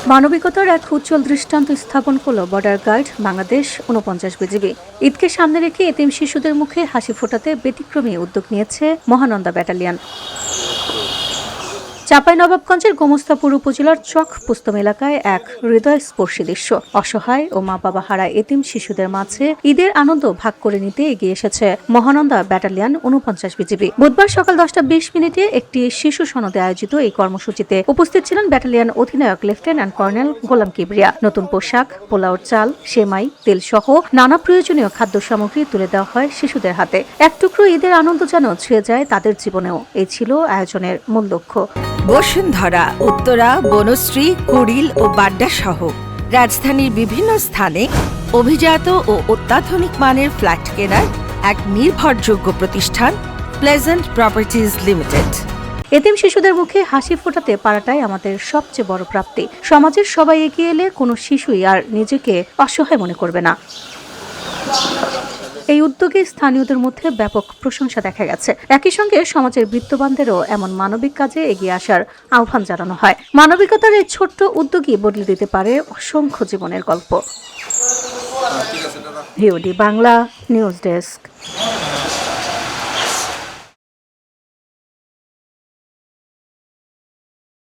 মানবিকতার এক উজ্জ্বল দৃষ্টান্ত স্থাপন করল বর্ডার গার্ড বাংলাদেশ ৪৯ বিজিবি। ঈদকে সামনে রেখে এতিম শিশুদের মুখে হাসি ফোটাতে ব্যতিক্রমী উদ্যোগ নিয়েছে মহানন্দা ব্যাটালিয়ন। চাঁপাইনবাবগঞ্জের গোমস্তাপুর উপজেলার চক পুস্তম এলাকায় এক হৃদয়স্পর্শী দৃশ্য। অসহায় ও মা বাবা হারা এতিম শিশুদের মাঝে ঈদের আনন্দ ভাগ করে নিতে এগিয়ে এসেছে মহানন্দা ব্যাটালিয়ন ৪৯ বিজিবি। বুধবার সকাল 10:20 একটি শিশু সনদে আয়োজিত এই কর্মসূচিতে উপস্থিত ছিলেন ব্যাটালিয়ন অধিনায়ক লেফটেন্যান্ট কর্নেল গোলাম কিবরিয়া। নতুন পোশাক, পোলাওর চাল, সেমাই, তেল সহ নানা প্রয়োজনীয় খাদ্য সামগ্রী তুলে দেওয়া হয় শিশুদের হাতে। এক টুকরো ঈদের আনন্দ যেন ছুঁয়ে যায় তাদের জীবনেও। এই ছিল আয়োজনের মূল লক্ষ্য। বসুন্ধরা, উত্তরা, বনশ্রী, কুড়িল ও বাড্ডা সহ রাজধানীর বিভিন্ন স্থানে অভিজাত ও অত্যাধুনিক মানের ফ্ল্যাট কেনার এক নির্ভরযোগ্য প্রতিষ্ঠান প্লেজেন্ট প্রপার্টিজ লিমিটেড। এতিম শিশুদের মুখে হাসি ফোটাতে পারাটাই আমাদের সবচেয়ে বড় প্রাপ্তি। সমাজের সবাই এগিয়ে এলে কোনো শিশুই আর নিজেকে অসহায় মনে করবে না। এই উদ্যোগে স্থানীয়দের মধ্যে ব্যাপক প্রশংসা দেখা গেছে। একই সঙ্গে সমাজের বিত্তবানদেরও এমন মানবিক কাজে এগিয়ে আসার আহ্বান জানানো হয়। মানবিকতার এই ছোট্ট উদ্যোগই বদলে দিতে পারে অসংখ্য জীবনের গল্প। VOD Bangla news desk.